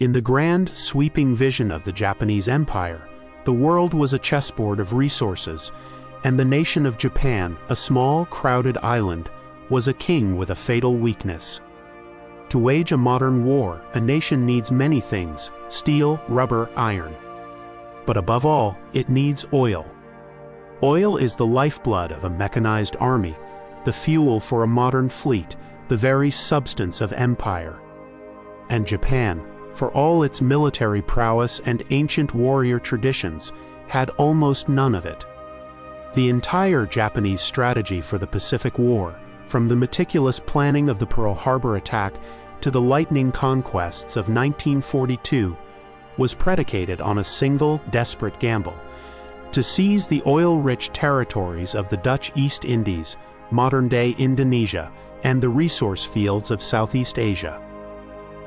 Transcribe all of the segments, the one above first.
In the grand, sweeping vision of the Japanese Empire, the world was a chessboard of resources, and the nation of Japan, a small, crowded island, was a king with a fatal weakness. To wage a modern war, a nation needs many things: steel, rubber, iron. But above all, it needs oil. Oil is the lifeblood of a mechanized army, the fuel for a modern fleet, the very substance of empire. And Japan, for all its military prowess and ancient warrior traditions, had almost none of it. The entire Japanese strategy for the Pacific War, from the meticulous planning of the Pearl Harbor attack to the lightning conquests of 1942, was predicated on a single, desperate gamble: to seize the oil-rich territories of the Dutch East Indies, modern-day Indonesia, and the resource fields of Southeast Asia.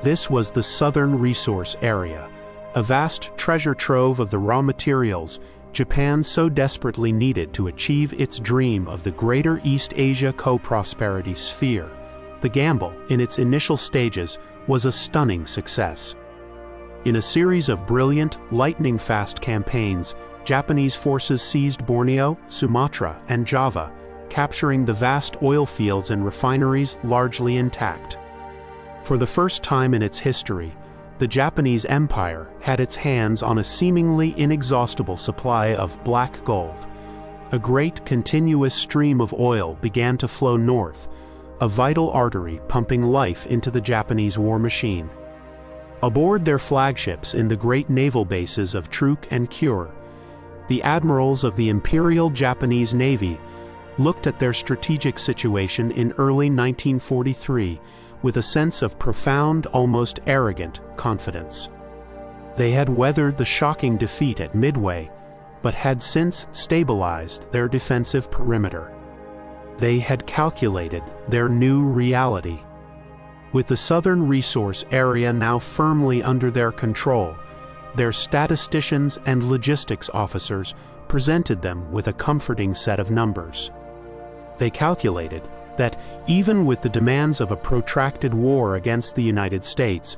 This was the Southern Resource Area, a vast treasure trove of the raw materials Japan so desperately needed to achieve its dream of the Greater East Asia Co-Prosperity Sphere. The gamble, in its initial stages, was a stunning success. In a series of brilliant, lightning-fast campaigns, Japanese forces seized Borneo, Sumatra, and Java, capturing the vast oil fields and refineries largely intact. For the first time in its history, the Japanese Empire had its hands on a seemingly inexhaustible supply of black gold. A great continuous stream of oil began to flow north, a vital artery pumping life into the Japanese war machine. Aboard their flagships in the great naval bases of Truk and Kure, the admirals of the Imperial Japanese Navy looked at their strategic situation in early 1943 with a sense of profound, almost arrogant confidence. They had weathered the shocking defeat at Midway, but had since stabilized their defensive perimeter. They had calculated their new reality. With the Southern Resource Area now firmly under their control, their statisticians and logistics officers presented them with a comforting set of numbers. They calculated that, even with the demands of a protracted war against the United States,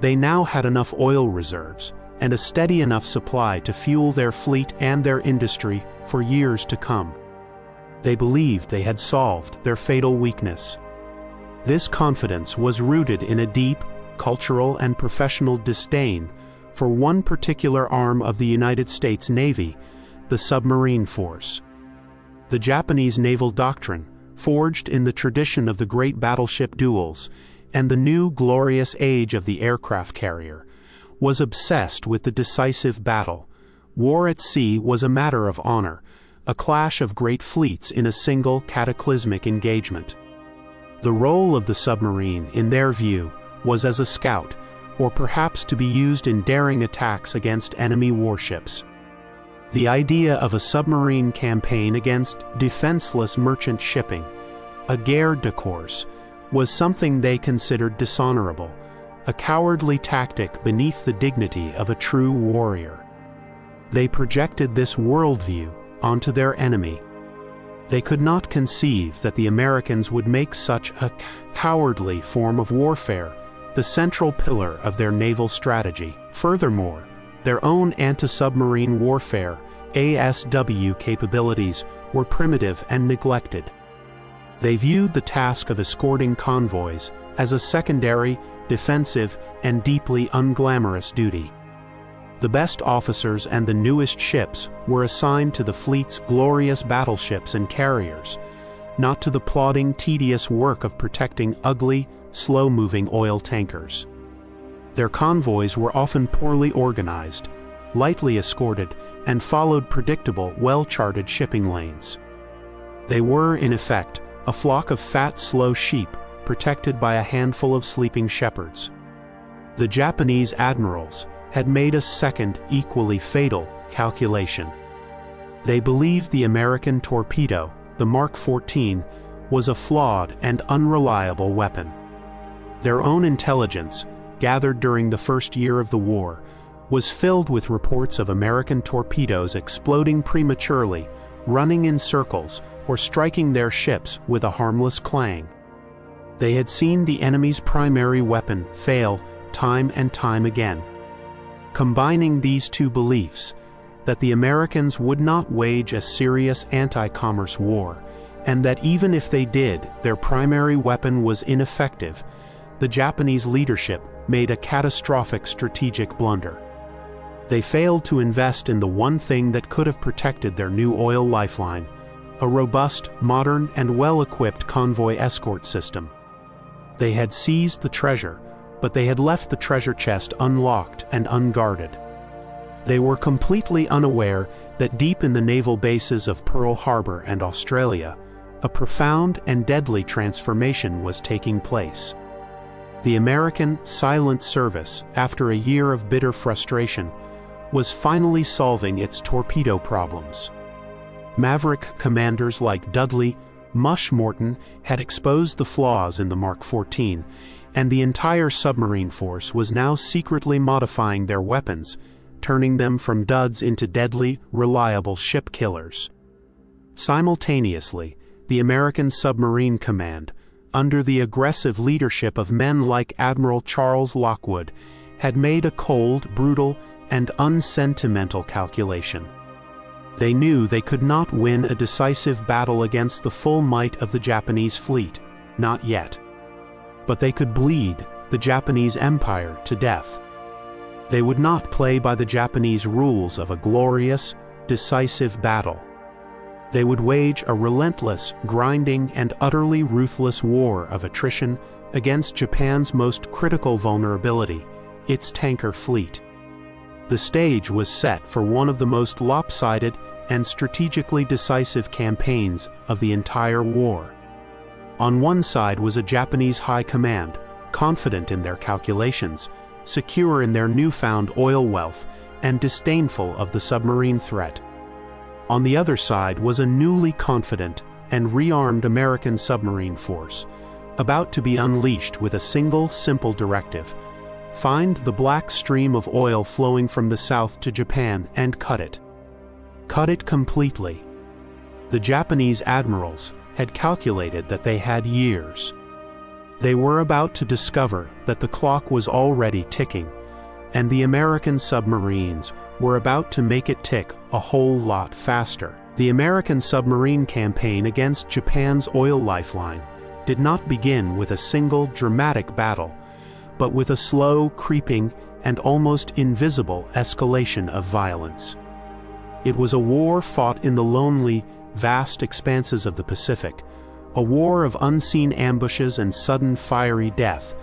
they now had enough oil reserves and a steady enough supply to fuel their fleet and their industry for years to come. They believed they had solved their fatal weakness. This confidence was rooted in a deep, cultural and professional disdain for one particular arm of the United States Navy, the submarine force. The Japanese naval doctrine, forged in the tradition of the great battleship duels and the new glorious age of the aircraft carrier, was obsessed with the decisive battle. War at sea was a matter of honor, a clash of great fleets in a single cataclysmic engagement. The role of the submarine, in their view, was as a scout, or perhaps to be used in daring attacks against enemy warships. The idea of a submarine campaign against defenseless merchant shipping, a guerre de course, was something they considered dishonorable, a cowardly tactic beneath the dignity of a true warrior. They projected this worldview onto their enemy. They could not conceive that the Americans would make such a cowardly form of warfare the central pillar of their naval strategy. Furthermore, their own anti-submarine warfare (ASW) capabilities were primitive and neglected. They viewed the task of escorting convoys as a secondary, defensive, and deeply unglamorous duty. The best officers and the newest ships were assigned to the fleet's glorious battleships and carriers, not to the plodding, tedious work of protecting ugly, slow-moving oil tankers. Their convoys were often poorly organized, lightly escorted, and followed predictable, well-charted shipping lanes. They were, in effect, a flock of fat, slow sheep protected by a handful of sleeping shepherds. The Japanese admirals had made a second, equally fatal, calculation. They believed the American torpedo, the Mark 14, was a flawed and unreliable weapon. Their own intelligence, gathered during the first year of the war, was filled with reports of American torpedoes exploding prematurely, running in circles, or striking their ships with a harmless clang. They had seen the enemy's primary weapon fail time and time again. Combining these two beliefs, that the Americans would not wage a serious anti-commerce war, and that even if they did, their primary weapon was ineffective, the Japanese leadership made a catastrophic strategic blunder. They failed to invest in the one thing that could have protected their new oil lifeline, a robust, modern, and well-equipped convoy escort system. They had seized the treasure, but they had left the treasure chest unlocked and unguarded. They were completely unaware that deep in the naval bases of Pearl Harbor and Australia, a profound and deadly transformation was taking place. The American silent service, after a year of bitter frustration, was finally solving its torpedo problems. Maverick commanders like Dudley, Mush Morton had exposed the flaws in the Mark 14, and the entire submarine force was now secretly modifying their weapons, turning them from duds into deadly, reliable ship killers. Simultaneously, the American Submarine Command, under the aggressive leadership of men like Admiral Charles Lockwood, had made a cold, brutal, and unsentimental calculation. They knew they could not win a decisive battle against the full might of the Japanese fleet, not yet. But they could bleed the Japanese Empire to death. They would not play by the Japanese rules of a glorious, decisive battle. They would wage a relentless, grinding, and utterly ruthless war of attrition against Japan's most critical vulnerability, its tanker fleet. The stage was set for one of the most lopsided and strategically decisive campaigns of the entire war. On one side was a Japanese high command, confident in their calculations, secure in their newfound oil wealth, and disdainful of the submarine threat. On the other side was a newly confident and rearmed American submarine force, about to be unleashed with a single simple directive: find the black stream of oil flowing from the south to Japan and cut it. Cut it completely. The Japanese admirals had calculated that they had years. They were about to discover that the clock was already ticking, and the American submarines were about to make it tick a whole lot faster. The American submarine campaign against Japan's oil lifeline did not begin with a single dramatic battle, but with a slow, creeping, and almost invisible escalation of violence. It was a war fought in the lonely, vast expanses of the Pacific, a war of unseen ambushes and sudden fiery death,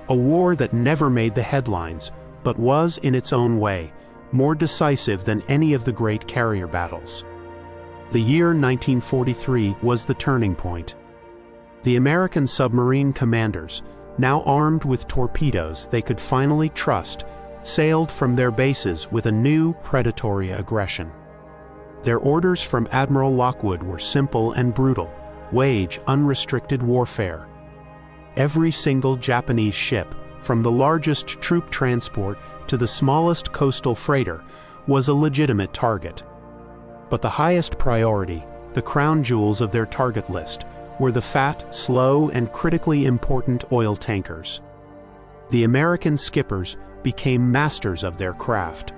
a war that never made the headlines, but was, in its own way, more decisive than any of the great carrier battles. The year 1943 was the turning point. The American submarine commanders, now armed with torpedoes they could finally trust, sailed from their bases with a new predatory aggression. Their orders from Admiral Lockwood were simple and brutal: wage unrestricted warfare. Every single Japanese ship, from the largest troop transport to the smallest coastal freighter, was a legitimate target. But the highest priority, the crown jewels of their target list, were the fat, slow, and critically important oil tankers. The American skippers became masters of their craft.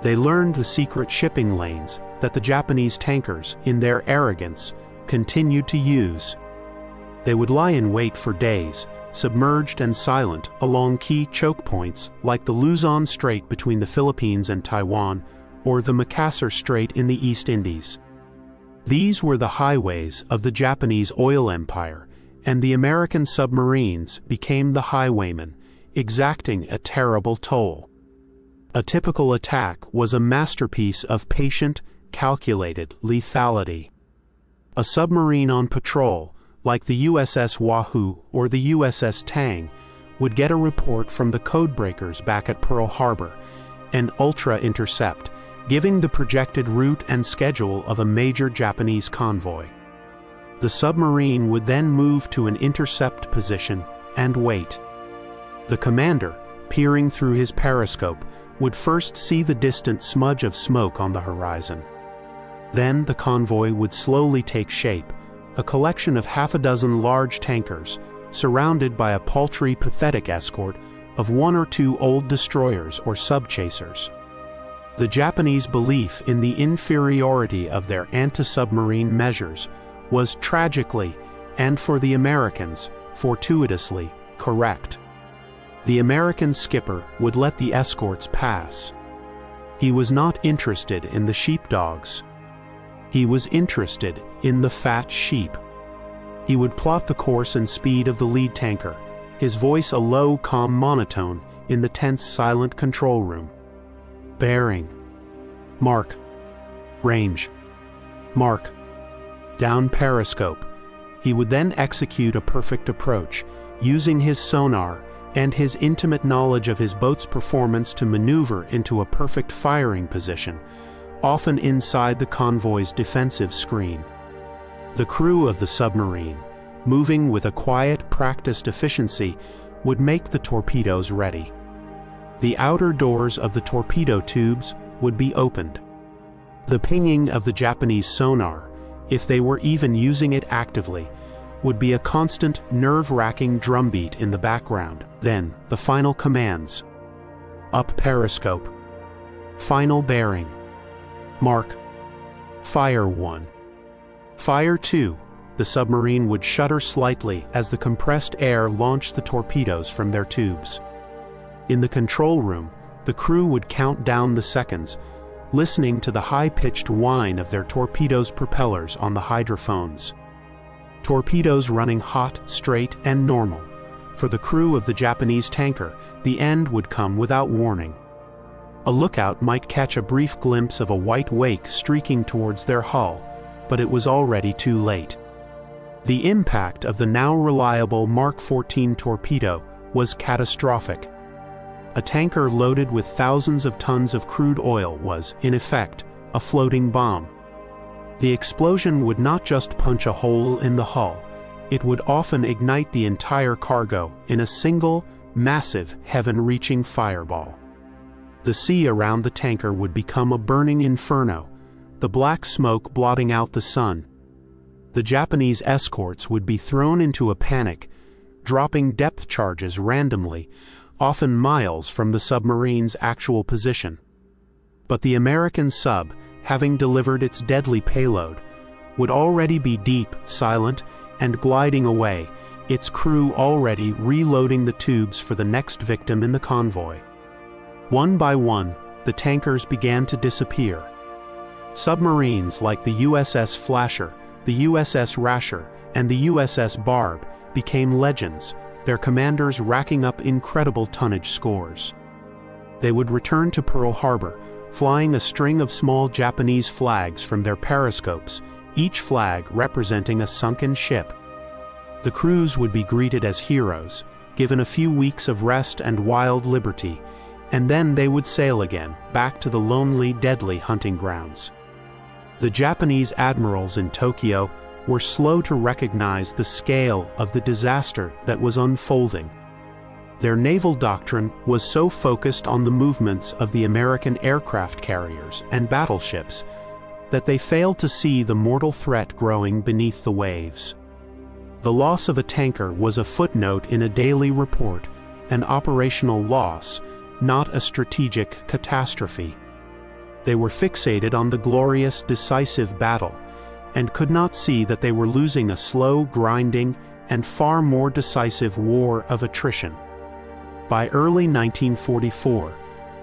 They learned the secret shipping lanes that the Japanese tankers, in their arrogance, continued to use. They would lie in wait for days, submerged and silent, along key choke points like the Luzon Strait between the Philippines and Taiwan, or the Makassar Strait in the East Indies. These were the highways of the Japanese oil empire, and the American submarines became the highwaymen, exacting a terrible toll. A typical attack was a masterpiece of patient, calculated lethality. A submarine on patrol, like the USS Wahoo or the USS Tang, would get a report from the codebreakers back at Pearl Harbor, an ultra-intercept, giving the projected route and schedule of a major Japanese convoy. The submarine would then move to an intercept position and wait. The commander, peering through his periscope, would first see the distant smudge of smoke on the horizon. Then the convoy would slowly take shape, a collection of half a dozen large tankers, surrounded by a paltry, pathetic escort of one or two old destroyers or sub-chasers. The Japanese belief in the inferiority of their anti-submarine measures was tragically, and for the Americans, fortuitously, correct. The American skipper would let the escorts pass. He was not interested in the sheepdogs. He was interested in the fat sheep. He would plot the course and speed of the lead tanker, his voice a low, calm monotone in the tense, silent control room. Bearing. Mark. Range. Mark. Down periscope. He would then execute a perfect approach, using his sonar and his intimate knowledge of his boat's performance to maneuver into a perfect firing position, often inside the convoy's defensive screen. The crew of the submarine, moving with a quiet, practiced efficiency, would make the torpedoes ready. The outer doors of the torpedo tubes would be opened. The pinging of the Japanese sonar, if they were even using it actively, would be a constant, nerve-wracking drumbeat in the background. Then, the final commands. Up periscope. Final bearing. Mark. Fire 1. Fire 2. The submarine would shudder slightly as the compressed air launched the torpedoes from their tubes. In the control room, the crew would count down the seconds, listening to the high-pitched whine of their torpedoes' propellers on the hydrophones. Torpedoes running hot, straight, and normal. For the crew of the Japanese tanker, the end would come without warning. A lookout might catch a brief glimpse of a white wake streaking towards their hull, but it was already too late. The impact of the now reliable Mark 14 torpedo was catastrophic. A tanker loaded with thousands of tons of crude oil was, in effect, a floating bomb. The explosion would not just punch a hole in the hull, it would often ignite the entire cargo in a single, massive, heaven-reaching fireball. The sea around the tanker would become a burning inferno, the black smoke blotting out the sun. The Japanese escorts would be thrown into a panic, dropping depth charges randomly, often miles from the submarine's actual position. But the American sub, having delivered its deadly payload, would already be deep, silent, and gliding away, its crew already reloading the tubes for the next victim in the convoy. One by one, the tankers began to disappear. Submarines like the USS Flasher, the USS Rasher, and the USS Barb became legends, their commanders racking up incredible tonnage scores. They would return to Pearl Harbor, flying a string of small Japanese flags from their periscopes, each flag representing a sunken ship. The crews would be greeted as heroes, given a few weeks of rest and wild liberty, and then they would sail again, back to the lonely, deadly hunting grounds. The Japanese admirals in Tokyo were slow to recognize the scale of the disaster that was unfolding. Their naval doctrine was so focused on the movements of the American aircraft carriers and battleships that they failed to see the mortal threat growing beneath the waves. The loss of a tanker was a footnote in a daily report, an operational loss, not a strategic catastrophe. They were fixated on the glorious, decisive battle, and could not see that they were losing a slow, grinding, and far more decisive war of attrition. By early 1944,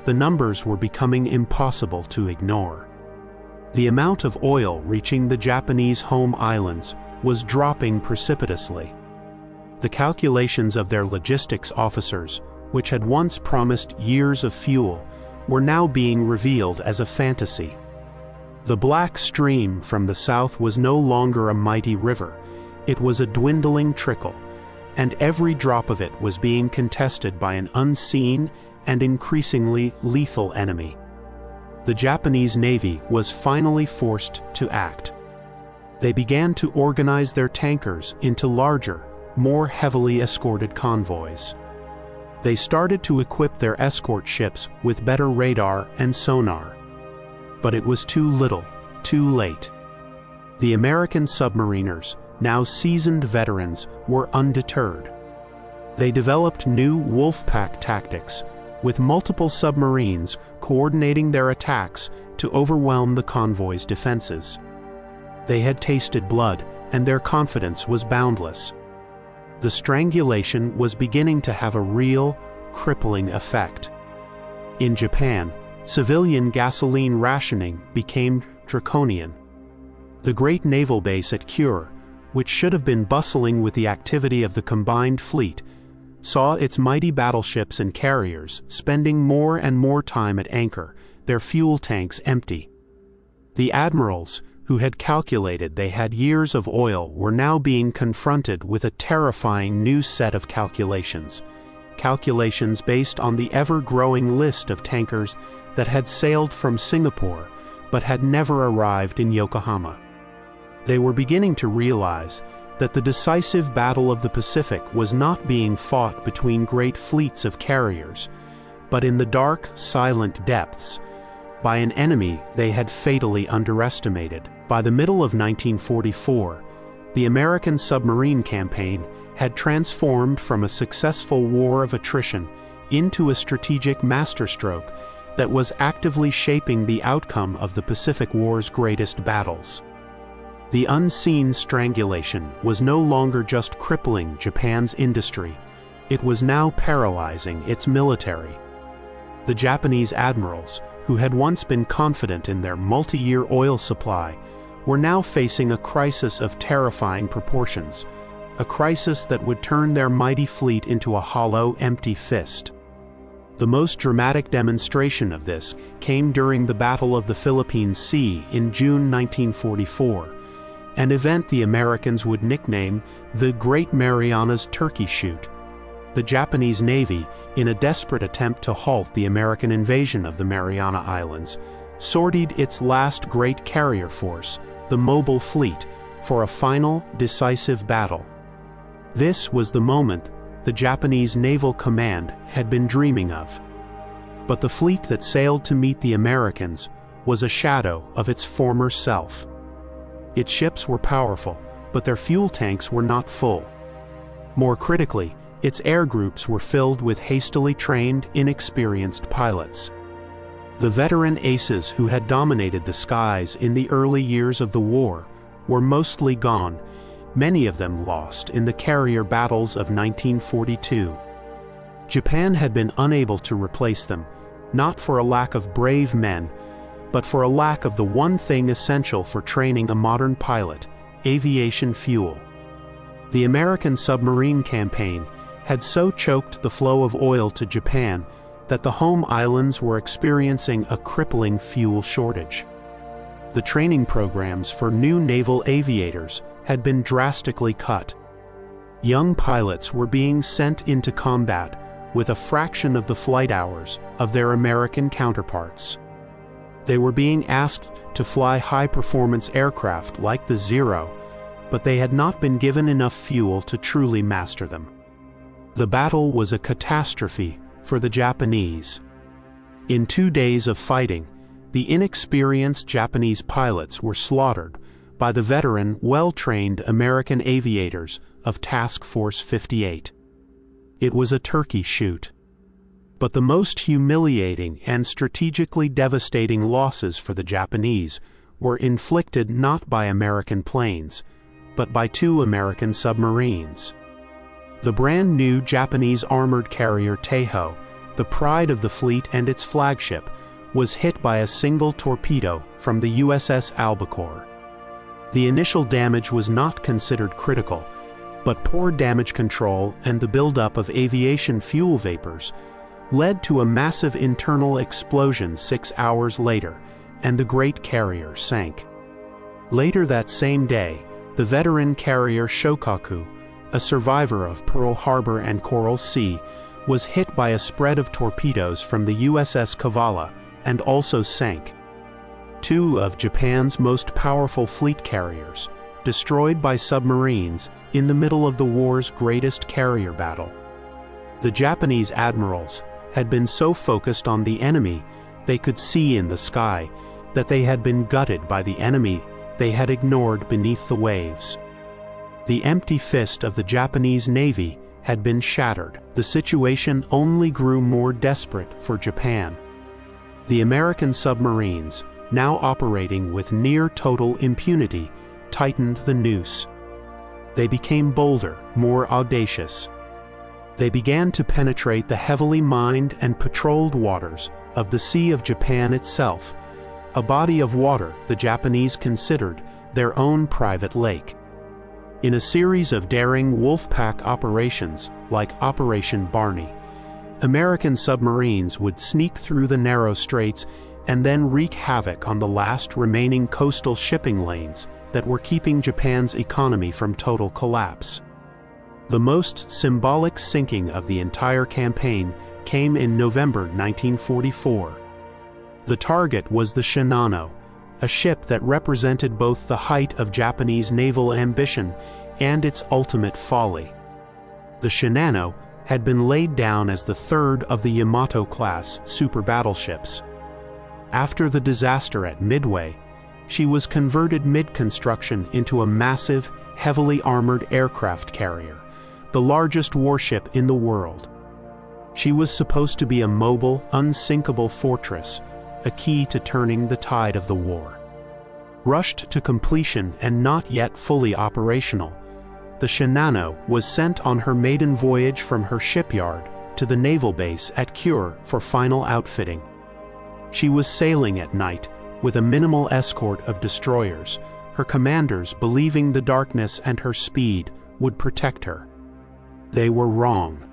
the numbers were becoming impossible to ignore. The amount of oil reaching the Japanese home islands was dropping precipitously. The calculations of their logistics officers, which had once promised years of fuel, were now being revealed as a fantasy. The Black Stream from the south was no longer a mighty river, it was a dwindling trickle, and every drop of it was being contested by an unseen and increasingly lethal enemy. The Japanese Navy was finally forced to act. They began to organize their tankers into larger, more heavily escorted convoys. They started to equip their escort ships with better radar and sonar. But it was too little, too late. The American submariners, now seasoned veterans, were undeterred. They developed new wolf-pack tactics, with multiple submarines coordinating their attacks to overwhelm the convoy's defenses. They had tasted blood, and their confidence was boundless. The strangulation was beginning to have a real, crippling effect. In Japan, civilian gasoline rationing became draconian. The great naval base at Kure, which should have been bustling with the activity of the combined fleet, saw its mighty battleships and carriers spending more and more time at anchor, their fuel tanks empty. The admirals, who had calculated they had years of oil, were now being confronted with a terrifying new set of calculations based on the ever-growing list of tankers that had sailed from Singapore but had never arrived in Yokohama. They were beginning to realize that the decisive battle of the Pacific was not being fought between great fleets of carriers, but in the dark, silent depths, by an enemy they had fatally underestimated. By the middle of 1944, the American submarine campaign had transformed from a successful war of attrition into a strategic masterstroke that was actively shaping the outcome of the Pacific War's greatest battles. The unseen strangulation was no longer just crippling Japan's industry, it was now paralyzing its military. The Japanese admirals, who had once been confident in their multi-year oil supply, were now facing a crisis of terrifying proportions, a crisis that would turn their mighty fleet into a hollow, empty fist. The most dramatic demonstration of this came during the Battle of the Philippine Sea in June 1944, an event the Americans would nickname the Great Marianas Turkey Shoot. The Japanese Navy, in a desperate attempt to halt the American invasion of the Mariana Islands, sortied its last great carrier force, the Mobile Fleet, for a final, decisive battle. This was the moment the Japanese Naval Command had been dreaming of. But the fleet that sailed to meet the Americans was a shadow of its former self. Its ships were powerful, but their fuel tanks were not full. More critically, its air groups were filled with hastily trained, inexperienced pilots. The veteran aces who had dominated the skies in the early years of the war were mostly gone, many of them lost in the carrier battles of 1942. Japan had been unable to replace them, not for a lack of brave men, but for a lack of the one thing essential for training a modern pilot: aviation fuel. The American submarine campaign had so choked the flow of oil to Japan that the home islands were experiencing a crippling fuel shortage. The training programs for new naval aviators had been drastically cut. Young pilots were being sent into combat with a fraction of the flight hours of their American counterparts. They were being asked to fly high-performance aircraft like the Zero, but they had not been given enough fuel to truly master them. The battle was a catastrophe for the Japanese. In 2 days of fighting, the inexperienced Japanese pilots were slaughtered by the veteran, well-trained American aviators of Task Force 58. It was a turkey shoot. But the most humiliating and strategically devastating losses for the Japanese were inflicted not by American planes, but by 2 American submarines. The brand new Japanese armored carrier Teiho, the pride of the fleet and its flagship, was hit by a single torpedo from the USS Albacore. The initial damage was not considered critical, but poor damage control and the buildup of aviation fuel vapors led to a massive internal explosion 6 hours later, and the great carrier sank. Later that same day, the veteran carrier Shokaku, a survivor of Pearl Harbor and Coral Sea, was hit by a spread of torpedoes from the USS Kavala and also sank. 2 of Japan's most powerful fleet carriers, destroyed by submarines in the middle of the war's greatest carrier battle. The Japanese admirals had been so focused on the enemy they could see in the sky that they had been gutted by the enemy they had ignored beneath the waves. The empty fist of the Japanese Navy had been shattered. The situation only grew more desperate for Japan. The American submarines, now operating with near-total impunity, tightened the noose. They became bolder, more audacious. They began to penetrate the heavily mined and patrolled waters of the Sea of Japan itself, a body of water the Japanese considered their own private lake. In a series of daring wolf-pack operations like Operation Barney, American submarines would sneak through the narrow straits and then wreak havoc on the last remaining coastal shipping lanes that were keeping Japan's economy from total collapse. The most symbolic sinking of the entire campaign came in November 1944. The target was the Shinano, a ship that represented both the height of Japanese naval ambition and its ultimate folly. The Shinano had been laid down as the third of the Yamato-class super battleships. After the disaster at Midway, she was converted mid-construction into a massive, heavily armored aircraft carrier, the largest warship in the world. She was supposed to be a mobile, unsinkable fortress, a key to turning the tide of the war. Rushed to completion and not yet fully operational, the Shinano was sent on her maiden voyage from her shipyard to the naval base at Kure for final outfitting. She was sailing at night with a minimal escort of destroyers, her commanders believing the darkness and her speed would protect her. They were wrong.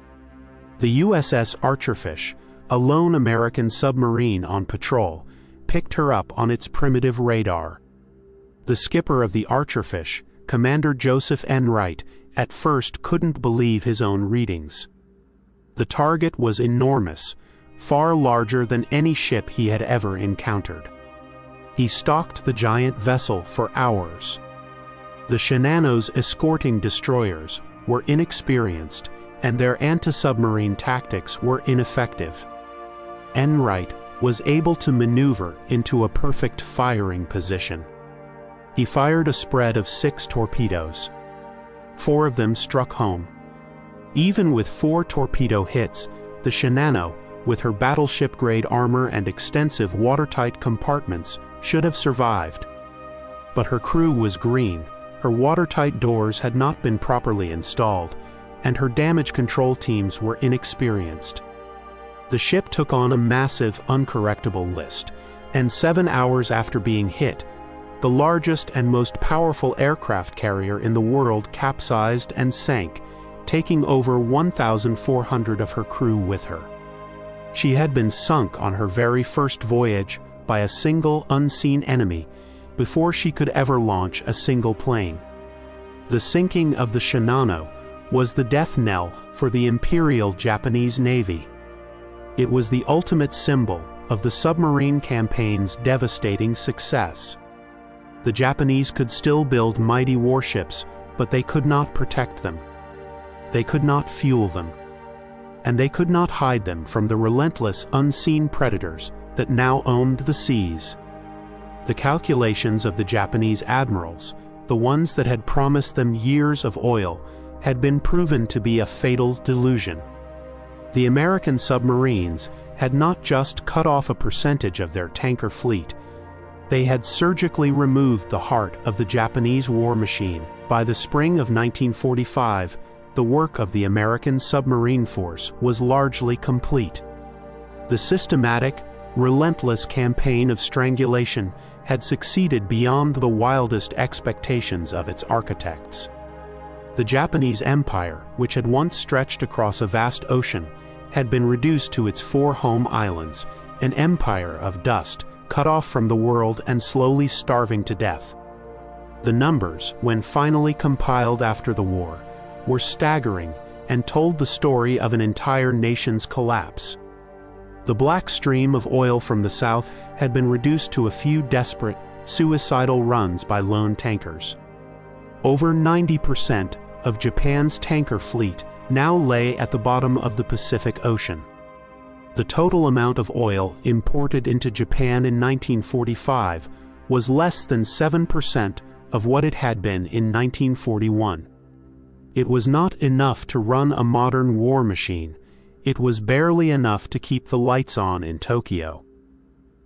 The USS Archerfish, a lone American submarine on patrol, picked her up on its primitive radar. The skipper of the Archerfish, Commander Joseph N. Wright, at first couldn't believe his own readings. The target was enormous, far larger than any ship he had ever encountered. He stalked the giant vessel for hours. The Shinano's escorting destroyers were inexperienced, and their anti-submarine tactics were ineffective. N. Wright was able to maneuver into a perfect firing position. He fired a spread of 6 torpedoes. 4 of them struck home. Even with 4 torpedo hits, the Shinano, with her battleship-grade armor and extensive watertight compartments, should have survived. But her crew was green, her watertight doors had not been properly installed, and her damage control teams were inexperienced. The ship took on a massive, uncorrectable list, and 7 hours after being hit, the largest and most powerful aircraft carrier in the world capsized and sank, taking over 1,400 of her crew with her. She had been sunk on her very first voyage by a single unseen enemy before she could ever launch a single plane. The sinking of the Shinano was the death knell for the Imperial Japanese Navy. It was the ultimate symbol of the submarine campaign's devastating success. The Japanese could still build mighty warships, but they could not protect them. They could not fuel them. And they could not hide them from the relentless, unseen predators that now owned the seas. The calculations of the Japanese admirals, the ones that had promised them years of oil, had been proven to be a fatal delusion. The American submarines had not just cut off a percentage of their tanker fleet, they had surgically removed the heart of the Japanese war machine. By the spring of 1945, the work of the American submarine force was largely complete. The systematic, relentless campaign of strangulation had succeeded beyond the wildest expectations of its architects. The Japanese Empire, which had once stretched across a vast ocean, had been reduced to its 4 home islands, an empire of dust, cut off from the world and slowly starving to death. The numbers, when finally compiled after the war, were staggering and told the story of an entire nation's collapse. The black stream of oil from the south had been reduced to a few desperate, suicidal runs by lone tankers. Over 90% of Japan's tanker fleet now lay at the bottom of the Pacific Ocean. The total amount of oil imported into Japan in 1945 was less than 7% of what it had been in 1941. It was not enough to run a modern war machine. It was barely enough to keep the lights on in Tokyo.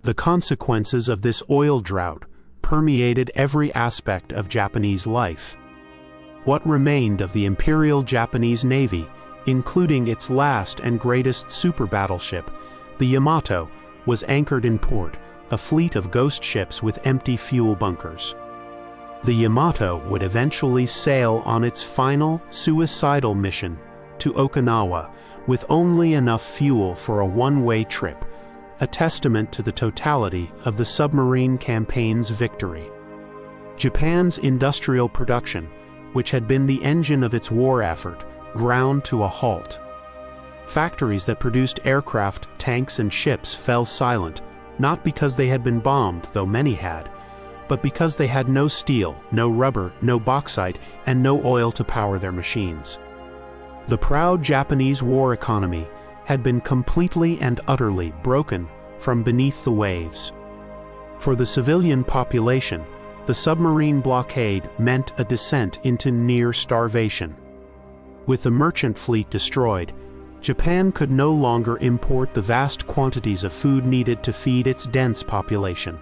The consequences of this oil drought permeated every aspect of Japanese life. What remained of the Imperial Japanese Navy, including its last and greatest super battleship, the Yamato, was anchored in port, a fleet of ghost ships with empty fuel bunkers. The Yamato would eventually sail on its final, suicidal mission to Okinawa with only enough fuel for a one-way trip, a testament to the totality of the submarine campaign's victory. Japan's industrial production, which had been the engine of its war effort, ground to a halt. Factories that produced aircraft, tanks, and ships fell silent, not because they had been bombed, though many had, but because they had no steel, no rubber, no bauxite, and no oil to power their machines. The proud Japanese war economy had been completely and utterly broken from beneath the waves. For the civilian population, the submarine blockade meant a descent into near starvation. With the merchant fleet destroyed, Japan could no longer import the vast quantities of food needed to feed its dense population.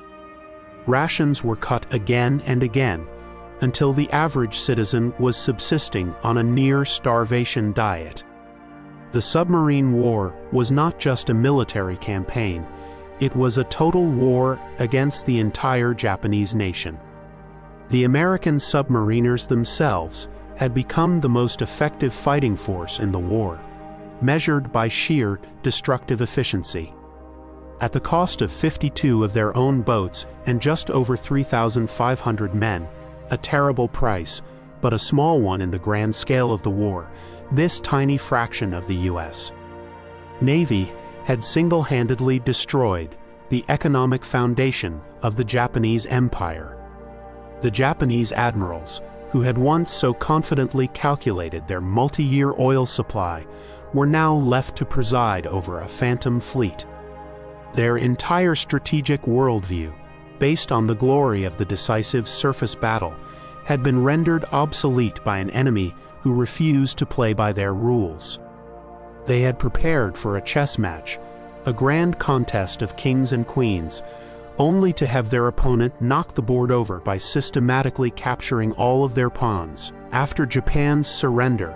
Rations were cut again and again, until the average citizen was subsisting on a near-starvation diet. The submarine war was not just a military campaign, it was a total war against the entire Japanese nation. The American submariners themselves had become the most effective fighting force in the war, measured by sheer destructive efficiency. At the cost of 52 of their own boats and just over 3,500 men, a terrible price, but a small one in the grand scale of the war, this tiny fraction of the U.S. Navy had single-handedly destroyed the economic foundation of the Japanese Empire. The Japanese admirals, who had once so confidently calculated their multi-year oil supply, were now left to preside over a phantom fleet. Their entire strategic worldview, based on the glory of the decisive surface battle, had been rendered obsolete by an enemy who refused to play by their rules. They had prepared for a chess match, a grand contest of kings and queens, only to have their opponent knock the board over by systematically capturing all of their pawns. After Japan's surrender,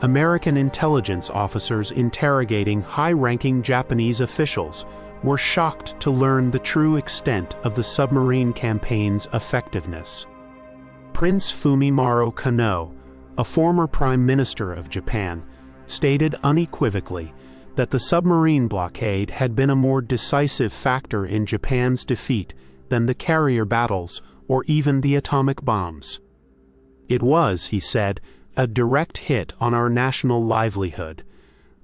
American intelligence officers interrogating high-ranking Japanese officials were shocked to learn the true extent of the submarine campaign's effectiveness. Prince Fumimaro Konoe, a former Prime Minister of Japan, stated unequivocally that the submarine blockade had been a more decisive factor in Japan's defeat than the carrier battles or even the atomic bombs. It was, he said, a direct hit on our national livelihood.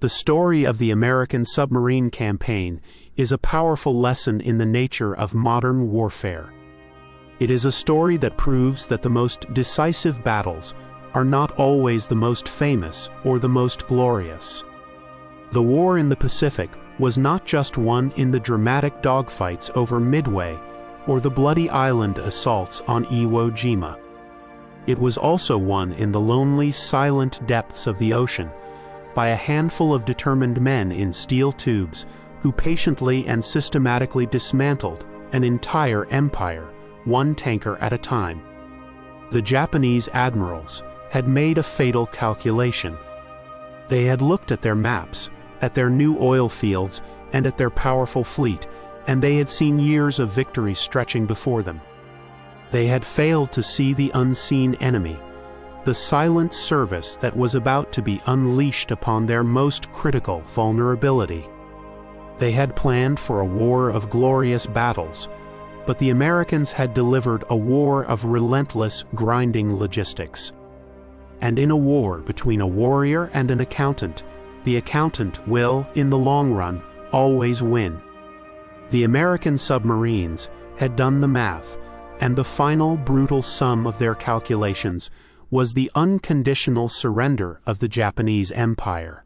The story of the American submarine campaign is a powerful lesson in the nature of modern warfare. It is a story that proves that the most decisive battles are not always the most famous or the most glorious. The war in the Pacific was not just won in the dramatic dogfights over Midway or the bloody island assaults on Iwo Jima. It was also won in the lonely, silent depths of the ocean by a handful of determined men in steel tubes who patiently and systematically dismantled an entire empire, one tanker at a time. The Japanese admirals had made a fatal calculation. They had looked at their maps, at their new oil fields, and at their powerful fleet, and they had seen years of victory stretching before them. They had failed to see the unseen enemy, the silent service that was about to be unleashed upon their most critical vulnerability. They had planned for a war of glorious battles, but the Americans had delivered a war of relentless, grinding logistics. And in a war between a warrior and an accountant, the accountant will, in the long run, always win. The American submarines had done the math, and the final brutal sum of their calculations was the unconditional surrender of the Japanese Empire.